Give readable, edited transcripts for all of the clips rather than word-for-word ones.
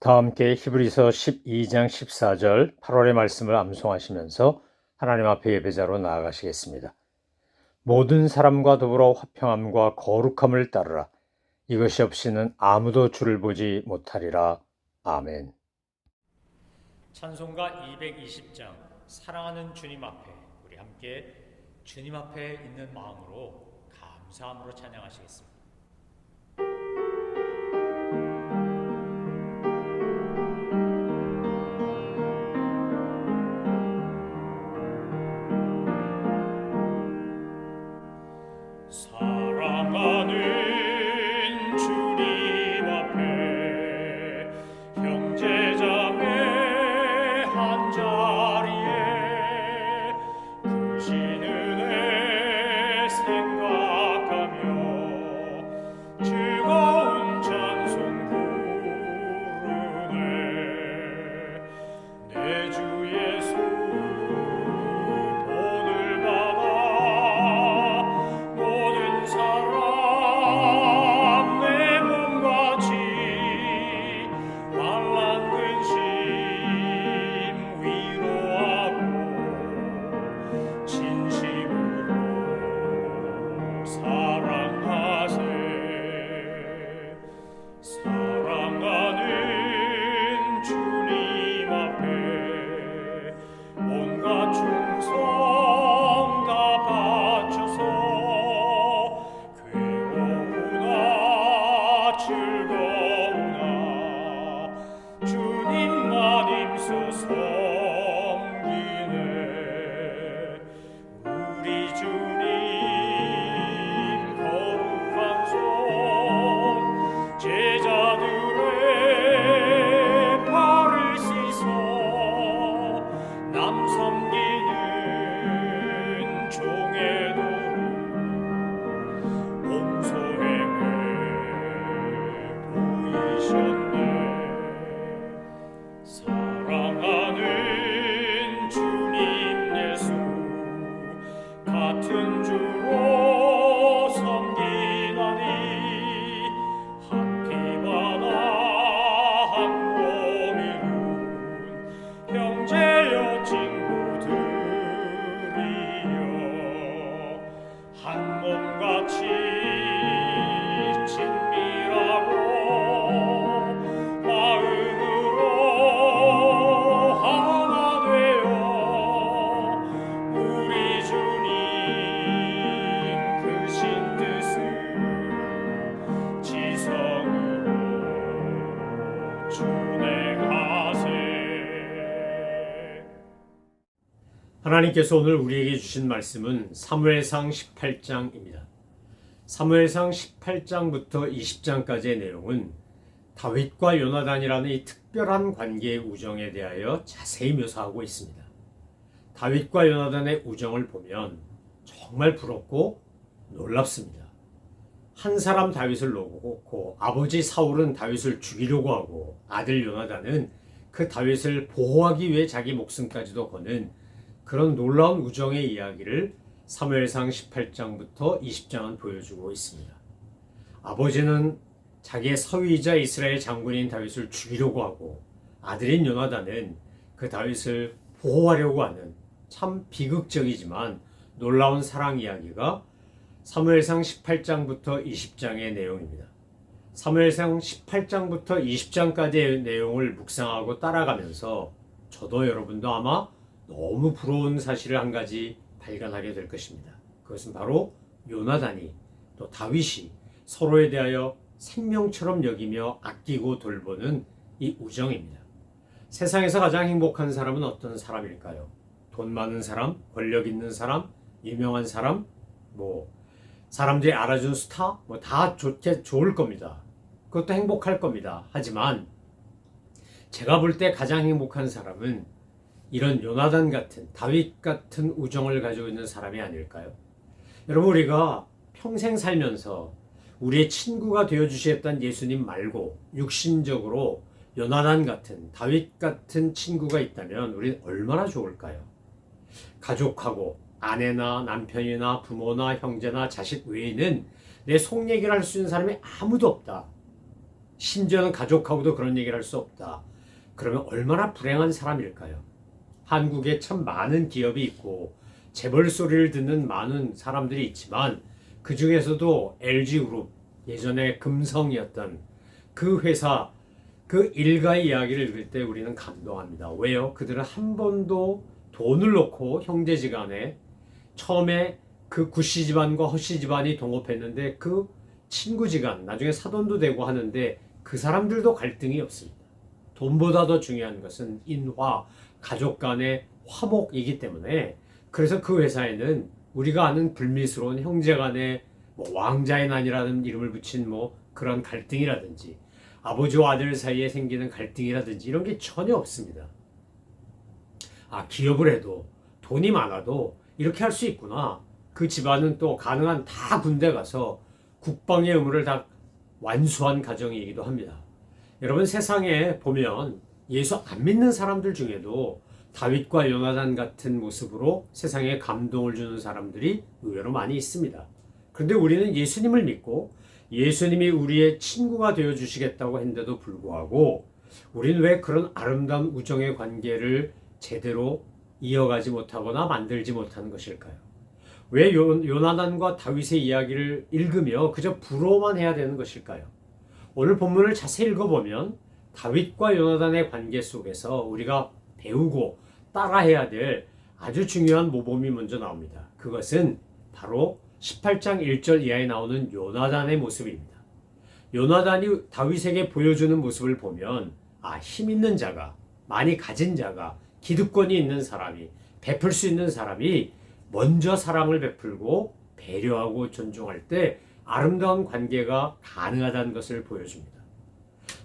다 함께 히브리서 12장 14절 8월의 말씀을 암송하시면서 하나님 앞에 예배자로 나아가시겠습니다. 모든 사람과 더불어 화평함과 거룩함을 따르라. 이것이 없이는 아무도 주를 보지 못하리라. 아멘. 찬송가 220장 사랑하는 주님 앞에 우리 함께 주님 앞에 있는 마음으로 감사함으로 찬양하시겠습니다. 사랑하는 주님 앞에 형제자매 한자리에 크신 은혜 생각하며 즐거운 찬송 부르네. 내 주 예수 본을 받아 모든 사람 내 몸같이 환난 근심 위로하고 진심으로 사랑하세. 사랑하는 주님 앞에 온갖 충성 다 바쳐서 괴로우나 즐거우나 주님만 힘써 섬기네. 우리 주님 거룩한 손 제자들의 발을 씻어 남 섬기는 종의 도를 용서행해 보이셨네. 사랑하는 주님 예수 같은 주로 섬기나니 한피바다 한 몸이룬 형제여 친구들이여 한 몸같이 친밀하고 마음으로 하나 되어 우리 주님 크신 뜻을 지성으로 준행하세. 하나님께서 오늘 우리에게 주신 말씀은 사무엘상 18장입니다. 사무엘상 18장부터 20장까지의 내용은 다윗과 요나단이라는 이 특별한 관계의 우정에 대하여 자세히 묘사하고 있습니다. 다윗과 요나단의 우정을 보면 정말 부럽고 놀랍습니다. 한 사람 다윗을 놓고 아버지 사울은 다윗을 죽이려고 하고 아들 요나단은 그 다윗을 보호하기 위해 자기 목숨까지도 거는 그런 놀라운 우정의 이야기를 사무엘상 18장부터 20장은 보여주고 있습니다. 아버지는 자기의 서위이자 이스라엘 장군인 다윗을 죽이려고 하고 아들인 요나단은 그 다윗을 보호하려고 하는 참 비극적이지만 놀라운 사랑 이야기가 사무엘상 18장부터 20장의 내용입니다. 사무엘상 18장부터 20장까지의 내용을 묵상하고 따라가면서 저도 여러분도 아마 너무 부러운 사실을 한 가지 발견하게 될 것입니다. 그것은 바로 요나단이 또 다윗이 서로에 대하여 생명처럼 여기며 아끼고 돌보는 이 우정입니다. 세상에서 가장 행복한 사람은 어떤 사람일까요? 돈 많은 사람, 권력 있는 사람, 유명한 사람, 사람들이 알아준 스타, 다 좋을 겁니다. 그것도 행복할 겁니다. 하지만 제가 볼 때 가장 행복한 사람은 이런 요나단 같은, 다윗 같은 우정을 가지고 있는 사람이 아닐까요? 여러분, 우리가 평생 살면서 우리의 친구가 되어주시겠다는 예수님 말고 육신적으로 요나단 같은, 다윗 같은 친구가 있다면 우리는 얼마나 좋을까요? 가족하고 아내나 남편이나 부모나 형제나 자식 외에는 내 속 얘기를 할 수 있는 사람이 아무도 없다 심지어는 가족하고도 그런 얘기를 할 수 없다. 그러면 얼마나 불행한 사람일까요? 한국에 참 많은 기업이 있고 재벌 소리를 듣는 많은 사람들이 있지만 그 중에서도 LG그룹, 예전에 금성이었던 그 회사, 그 일가의 이야기를 읽을 때 우리는 감동합니다. 왜요? 그들은 한 번도 돈을 넣고 형제지간에 처음에 그 구씨 집안과 허씨 집안이 동업했는데 그 친구지간 나중에 사돈도 되고 하는데 그 사람들도 갈등이 없습니다. 돈보다 더 중요한 것은 인화, 가족 간의 화목이기 때문에 그래서 그 회사에는 우리가 아는 불미스러운 형제 간의 뭐 왕자의 난이라는 이름을 붙인 뭐 그런 갈등이라든지 아버지와 아들 사이에 생기는 갈등이라든지 이런 게 전혀 없습니다. 아, 기업을 해도 돈이 많아도 이렇게 할 수 있구나. 그 집안은 또 가능한 다 군대 가서 국방의 의무를 다 완수한 가정이기도 합니다. 여러분 세상에 보면 예수 안 믿는 사람들 중에도 다윗과 요나단 같은 모습으로 세상에 감동을 주는 사람들이 의외로 많이 있습니다. 그런데 우리는 예수님을 믿고 예수님이 우리의 친구가 되어 주시겠다고 했는데도 불구하고 우리는 왜 그런 아름다운 우정의 관계를 제대로 이어가지 못하거나 만들지 못하는 것일까요? 왜 요나단과 다윗의 이야기를 읽으며 그저 부러워만 해야 되는 것일까요? 오늘 본문을 자세히 읽어보면 다윗과 요나단의 관계 속에서 우리가 배우고 따라해야 될 아주 중요한 모범이 먼저 나옵니다. 그것은 바로 18장 1절 이하에 나오는 요나단의 모습입니다. 요나단이 다윗에게 보여주는 모습을 보면 힘 있는 자가, 많이 가진 자가, 기득권이 있는 사람이, 베풀 수 있는 사람이 먼저 사랑을 베풀고 배려하고 존중할 때 아름다운 관계가 가능하다는 것을 보여줍니다.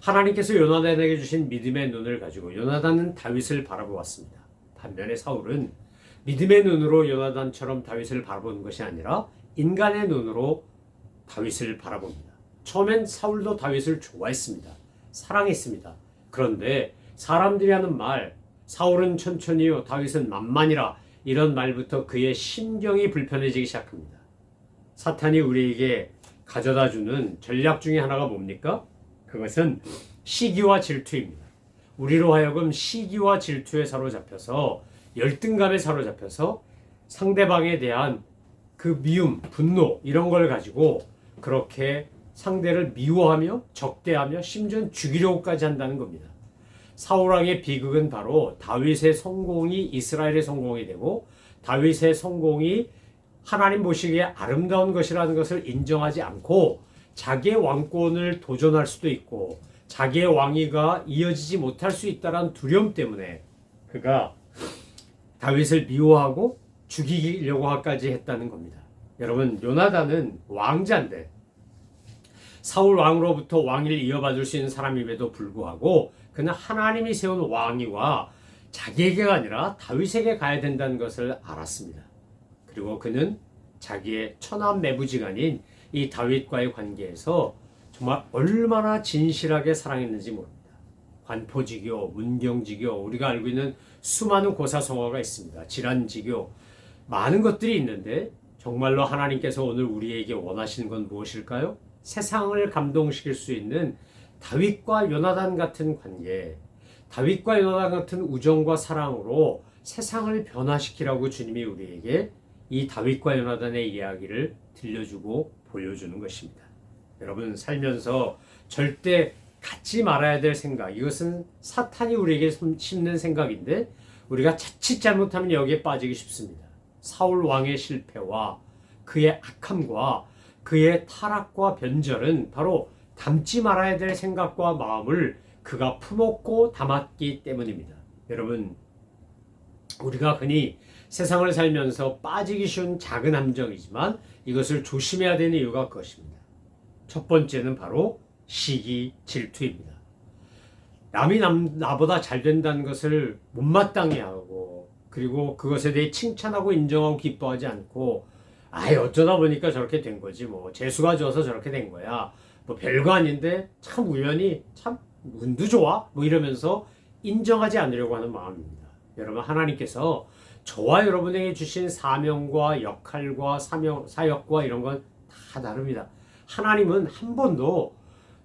하나님께서 요나단에게 주신 믿음의 눈을 가지고 요나단은 다윗을 바라보았습니다. 반면에 사울은 믿음의 눈으로 요나단처럼 다윗을 바라보는 것이 아니라 인간의 눈으로 다윗을 바라봅니다. 처음엔 사울도 다윗을 좋아했습니다. 사랑했습니다. 그런데 사람들이 하는 말, 사울은 천천히요, 다윗은 만만이라 이런 말부터 그의 심경이 불편해지기 시작합니다. 사탄이 우리에게 가져다주는 전략 중에 하나가 뭡니까? 그것은 시기와 질투입니다. 우리로 하여금 시기와 질투에 사로잡혀서 열등감에 사로잡혀서 상대방에 대한 그 미움, 분노 이런 걸 가지고 그렇게 상대를 미워하며 적대하며 심지어 죽이려고까지 한다는 겁니다. 사울왕의 비극은 바로 다윗의 성공이 이스라엘의 성공이 되고 다윗의 성공이 하나님 보시기에 아름다운 것이라는 것을 인정하지 않고 자기의 왕권을 도전할 수도 있고 자기의 왕위가 이어지지 못할 수 있다는 두려움 때문에 그가 다윗을 미워하고 죽이려고까지 했다는 겁니다. 여러분, 요나단은 왕자인데 사울 왕으로부터 왕위를 이어받을 수 있는 사람임에도 불구하고 그는 하나님이 세운 왕위와 자기에게가 아니라 다윗에게 가야 된다는 것을 알았습니다. 그리고 그는 자기의 천한 매부지간인 이 다윗과의 관계에서 정말 얼마나 진실하게 사랑했는지 모릅니다. 관포지교, 문경지교, 우리가 알고 있는 수많은 고사성어가 있습니다. 질환지교, 많은 것들이 있는데 정말로 하나님께서 오늘 우리에게 원하시는 건 무엇일까요? 세상을 감동시킬 수 있는 다윗과 요나단 같은 관계, 다윗과 요나단 같은 우정과 사랑으로 세상을 변화시키라고 주님이 우리에게 이 다윗과 요나단의 이야기를 들려주고 보여주는 것입니다. 여러분, 살면서 절대 갖지 말아야 될 생각, 이것은 사탄이 우리에게 심는 생각인데 우리가 자칫 잘못하면 여기에 빠지기 쉽습니다. 사울 왕의 실패와 그의 악함과 그의 타락과 변절은 바로 담지 말아야 될 생각과 마음을 그가 품었고 담았기 때문입니다. 여러분, 우리가 흔히 세상을 살면서 빠지기 쉬운 작은 함정이지만 이것을 조심해야 되는 이유가 그것입니다. 첫 번째는 바로 시기, 질투입니다. 남이 나보다 잘 된다는 것을 못마땅해 하고 그리고 그것에 대해 칭찬하고 인정하고 기뻐하지 않고 어쩌다 보니까 저렇게 된 거지 뭐 재수가 좋아서 저렇게 된 거야 뭐 별거 아닌데 참 우연히 참 운도 좋아 뭐 이러면서 인정하지 않으려고 하는 마음입니다. 여러분, 하나님께서 저와 여러분에게 주신 사명과 역할과 사역과 이런 건 다 다릅니다. 하나님은 한 번도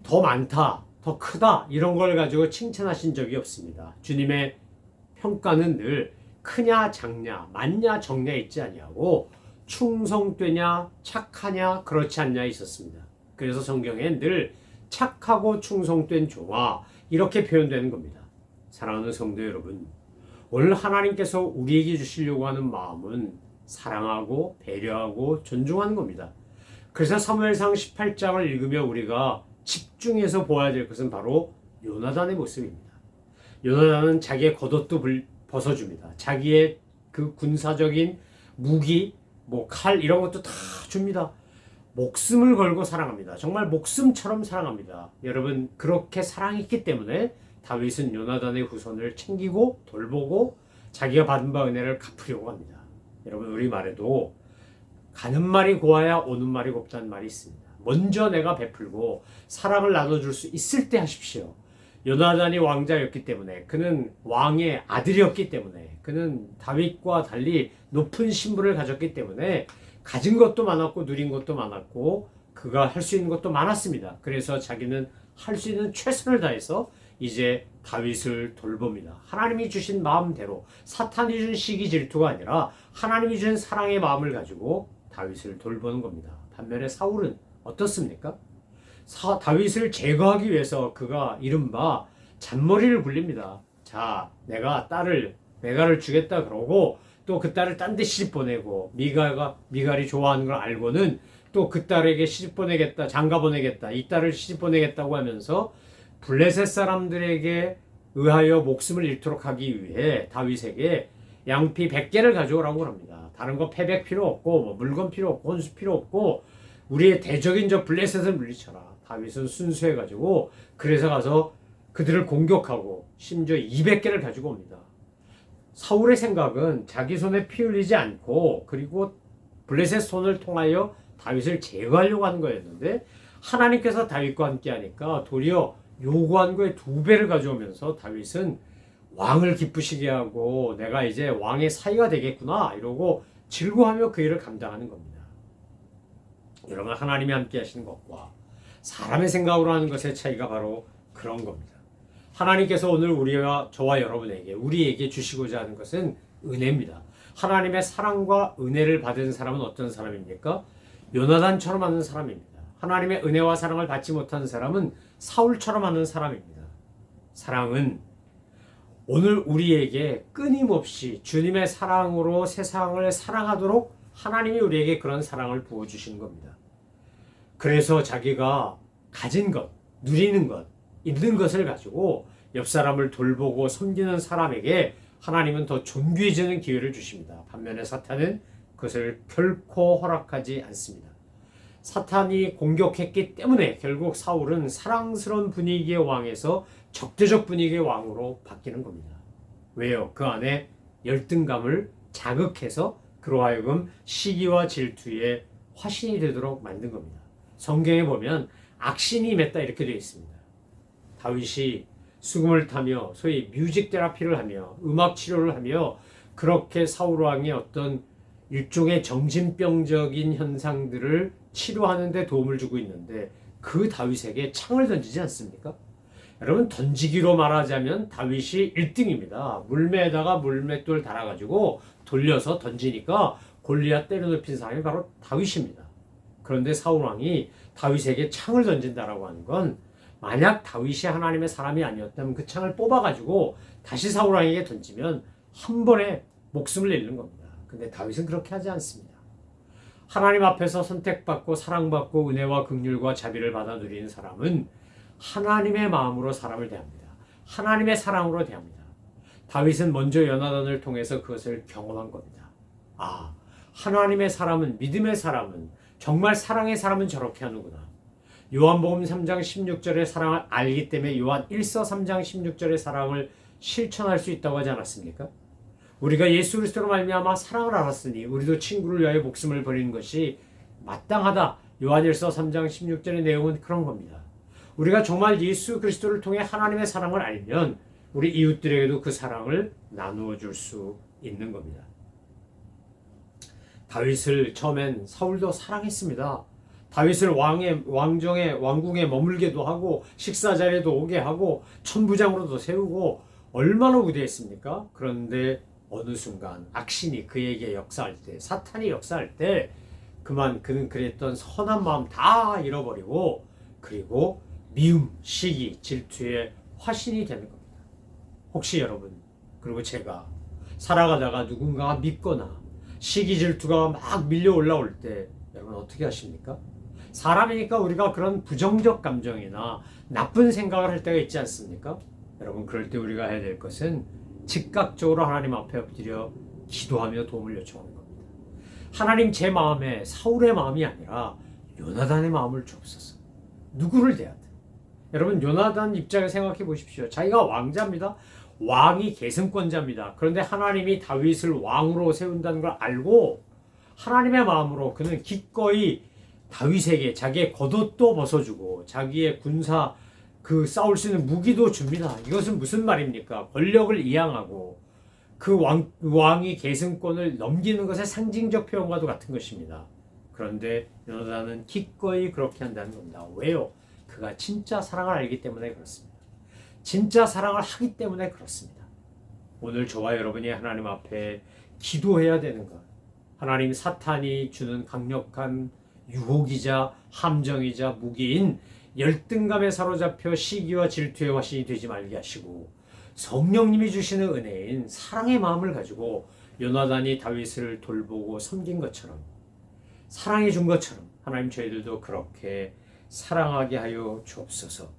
더 많다, 더 크다 이런 걸 가지고 칭찬하신 적이 없습니다. 주님의 평가는 늘 크냐 작냐 많냐 적냐 있지 아니하고 충성되냐 착하냐 그렇지 않냐 있었습니다. 그래서 성경엔 늘 착하고 충성된 종아 이렇게 표현되는 겁니다. 사랑하는 성도 여러분, 오늘 하나님께서 우리에게 주시려고 하는 마음은 사랑하고 배려하고 존중하는 겁니다. 그래서 사무엘상 18장을 읽으며 우리가 집중해서 보아야 될 것은 바로 요나단의 모습입니다. 요나단은 자기의 겉옷도 벗어줍니다. 자기의 그 군사적인 무기, 칼 이런 것도 다 줍니다. 목숨을 걸고 사랑합니다. 정말 목숨처럼 사랑합니다. 여러분, 그렇게 사랑했기 때문에 다윗은 요나단의 후손을 챙기고 돌보고 자기가 받은 바 은혜를 갚으려고 합니다. 여러분, 우리 말에도 가는 말이 고와야 오는 말이 곱다는 말이 있습니다. 먼저 내가 베풀고 사랑을 나눠줄 수 있을 때 하십시오. 요나단이 왕자였기 때문에, 그는 왕의 아들이었기 때문에, 그는 다윗과 달리 높은 신분을 가졌기 때문에 가진 것도 많았고 누린 것도 많았고 그가 할 수 있는 것도 많았습니다. 그래서 자기는 할 수 있는 최선을 다해서 이제 다윗을 돌봅니다. 하나님이 주신 마음대로, 사탄이 준 시기 질투가 아니라 하나님이 준 사랑의 마음을 가지고 다윗을 돌보는 겁니다. 반면에 사울은 어떻습니까? 다윗을 제거하기 위해서 그가 이른바 잔머리를 굴립니다. 자, 내가 딸을 메갈을 주겠다 그러고 또 그 딸을 딴 데 시집 보내고, 미갈이 좋아하는 걸 알고는 또 그 딸에게 시집 보내겠다, 장가 보내겠다, 이 딸을 시집 보내겠다고 하면서 블레셋 사람들에게 의하여 목숨을 잃도록 하기 위해 다윗에게 양피 100개를 가져오라고 합니다. 다른 거 패백 필요 없고 물건 필요 없고 혼수 필요 없고 우리의 대적인 저 블레셋을 물리쳐라. 다윗은 순수해가지고 그래서 가서 그들을 공격하고 심지어 200개를 가지고 옵니다. 사울의 생각은 자기 손에 피 흘리지 않고 그리고 블레셋 손을 통하여 다윗을 제거하려고 하는 거였는데, 하나님께서 다윗과 함께 하니까 도리어 요구한 거에 2배를 가져오면서 다윗은 왕을 기쁘시게 하고 내가 이제 왕의 사위가 되겠구나 이러고 즐거워하며 그 일을 감당하는 겁니다. 여러분, 하나님이 함께 하시는 것과 사람의 생각으로 하는 것의 차이가 바로 그런 겁니다. 하나님께서 오늘 저와 여러분에게, 우리에게 주시고자 하는 것은 은혜입니다. 하나님의 사랑과 은혜를 받은 사람은 어떤 사람입니까? 요나단처럼 하는 사람입니다. 하나님의 은혜와 사랑을 받지 못하는 사람은 사울처럼 하는 사람입니다. 사랑은 오늘 우리에게 끊임없이 주님의 사랑으로 세상을 사랑하도록 하나님이 우리에게 그런 사랑을 부어주시는 겁니다. 그래서 자기가 가진 것, 누리는 것, 있는 것을 가지고 옆 사람을 돌보고 섬기는 사람에게 하나님은 더 존귀해지는 기회를 주십니다. 반면에 사탄은 그것을 결코 허락하지 않습니다. 사탄이 공격했기 때문에 결국 사울은 사랑스러운 분위기의 왕에서 적대적 분위기의 왕으로 바뀌는 겁니다. 왜요? 그 안에 열등감을 자극해서 그로 하여금 시기와 질투의 화신이 되도록 만든 겁니다. 성경에 보면 악신이 임했다 이렇게 되어 있습니다. 다윗이 수금을 타며 소위 뮤직 테라피를 하며 음악 치료를 하며 그렇게 사울 왕의 어떤 일종의 정신병적인 현상들을 치료하는 데 도움을 주고 있는데 그 다윗에게 창을 던지지 않습니까? 여러분, 던지기로 말하자면 다윗이 1등입니다. 물매에다가 물맷돌 달아가지고 돌려서 던지니까 골리앗 때려눕힌 사람이 바로 다윗입니다. 그런데 사울 왕이 다윗에게 창을 던진다라고 하는 건 만약 다윗이 하나님의 사람이 아니었다면 그 창을 뽑아가지고 다시 사울 왕에게 던지면 한 번에 목숨을 잃는 겁니다. 근데 다윗은 그렇게 하지 않습니다. 하나님 앞에서 선택받고 사랑받고 은혜와 긍휼과 자비를 받아 누리는 사람은 하나님의 마음으로 사람을 대합니다. 하나님의 사랑으로 대합니다. 다윗은 먼저 요나단을 통해서 그것을 경험한 겁니다. 아, 하나님의 사람은, 믿음의 사람은, 정말 사랑의 사람은 저렇게 하는구나. 요한복음 3장 16절의 사랑을 알기 때문에 요한 1서 3장 16절의 사랑을 실천할 수 있다고 하지 않았습니까? 우리가 예수 그리스도로 말미암아 사랑을 알았으니 우리도 친구를 위하여 목숨을 버리는 것이 마땅하다. 요한 1서 3장 16절의 내용은 그런 겁니다. 우리가 정말 예수 그리스도를 통해 하나님의 사랑을 알면 우리 이웃들에게도 그 사랑을 나누어 줄 수 있는 겁니다. 다윗을 처음엔 사울도 사랑했습니다. 다윗을 왕궁에 머물게도 하고 식사 자리에도 오게 하고 천부장으로도 세우고 얼마나 위대했습니까? 그런데 어느 순간 악신이 그에게 역사할 때, 사탄이 역사할 때 그만 그는 그랬던 선한 마음 다 잃어버리고 그리고 미움, 시기, 질투의 화신이 되는 겁니다. 혹시 여러분 그리고 제가 살아가다가 누군가가 밉거나 시기 질투가 막 밀려 올라올 때 여러분 어떻게 하십니까? 사람이니까 우리가 그런 부정적 감정이나 나쁜 생각을 할 때가 있지 않습니까? 여러분 그럴 때 우리가 해야 될 것은 즉각적으로 하나님 앞에 엎드려 기도하며 도움을 요청하는 겁니다. 하나님 제 마음에 사울의 마음이 아니라 요나단의 마음을 주옵소서. 누구를 대하든 여러분 요나단 입장에 생각해 보십시오. 자기가 왕자입니다. 왕이 계승권자입니다. 그런데 하나님이 다윗을 왕으로 세운다는 걸 알고 하나님의 마음으로 그는 기꺼이 다윗에게 자기의 겉옷도 벗어주고 자기의 군사 싸울 수 있는 무기도 줍니다. 이것은 무슨 말입니까? 권력을 이양하고 그 왕이 계승권을 넘기는 것의 상징적 표현과도 같은 것입니다. 그런데 요나단은 기꺼이 그렇게 한다는 겁니다. 왜요? 그가 진짜 사랑을 알기 때문에 그렇습니다. 진짜 사랑을 하기 때문에 그렇습니다. 오늘 저와 여러분이 하나님 앞에 기도해야 되는 것, 하나님 사탄이 주는 강력한 유혹이자 함정이자 무기인 열등감에 사로잡혀 시기와 질투의 화신이 되지 말게 하시고 성령님이 주시는 은혜인 사랑의 마음을 가지고 요나단이 다윗을 돌보고 섬긴 것처럼 사랑해 준 것처럼 하나님 저희들도 그렇게 사랑하게 하여 주옵소서.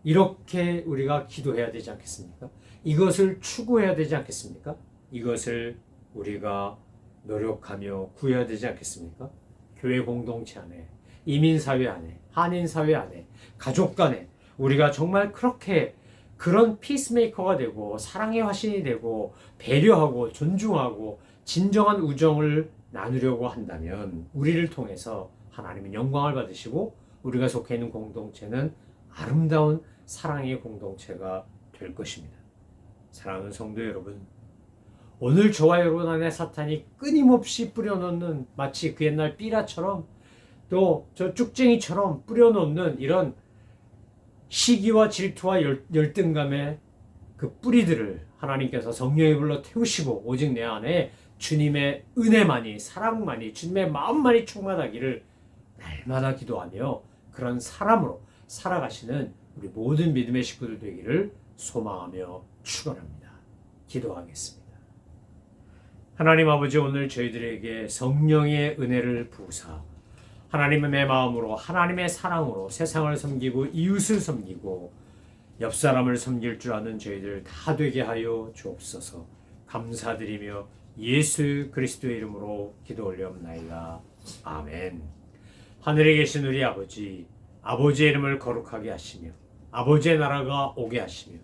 이렇게 우리가 기도해야 되지 않겠습니까? 이것을 추구해야 되지 않겠습니까? 이것을 우리가 노력하며 구해야 되지 않겠습니까? 교회 공동체 안에, 이민사회 안에, 한인사회 안에, 가족 간에 우리가 정말 그렇게 그런 피스메이커가 되고 사랑의 화신이 되고 배려하고 존중하고 진정한 우정을 나누려고 한다면 우리를 통해서 하나님은 영광을 받으시고 우리가 속해 있는 공동체는 아름다운 사랑의 공동체가 될 것입니다. 사랑하는 성도 여러분, 오늘 저와 여러분 안에 사탄이 끊임없이 뿌려놓는 마치 그 옛날 삐라처럼 또 저 쭉쟁이처럼 뿌려놓는 이런 시기와 질투와 열등감의 그 뿌리들을 하나님께서 성령의 불로 태우시고 오직 내 안에 주님의 은혜만이 사랑만이 주님의 마음만이 충만하기를 날마다 기도하며 그런 사람으로 살아가시는 우리 모든 믿음의 식구들 되기를 소망하며 축원합니다. 기도하겠습니다. 하나님 아버지, 오늘 저희들에게 성령의 은혜를 부으사 하나님의 마음으로 하나님의 사랑으로 세상을 섬기고 이웃을 섬기고 옆 사람을 섬길 줄 아는 저희들 다 되게 하여 주옵소서. 감사드리며 예수 그리스도의 이름으로 기도 올려옵나이다. 아멘. 하늘에 계신 우리 아버지, 아버지의 이름을 거룩하게 하시며 아버지의 나라가 오게 하시며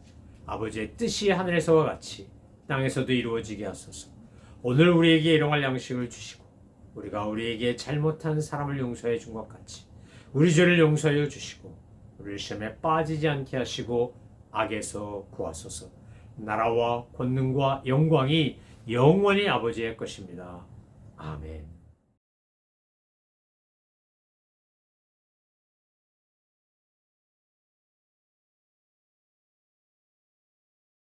아버지의 뜻이 하늘에서와 같이 땅에서도 이루어지게 하소서. 오늘 우리에게 일용할 양식을 주시고 우리가 우리에게 잘못한 사람을 용서해 준 것 같이 우리 죄를 용서하여 주시고 우리를 시험에 빠지지 않게 하시고 악에서 구하소서. 나라와 권능과 영광이 영원히 아버지의 것입니다. 아멘.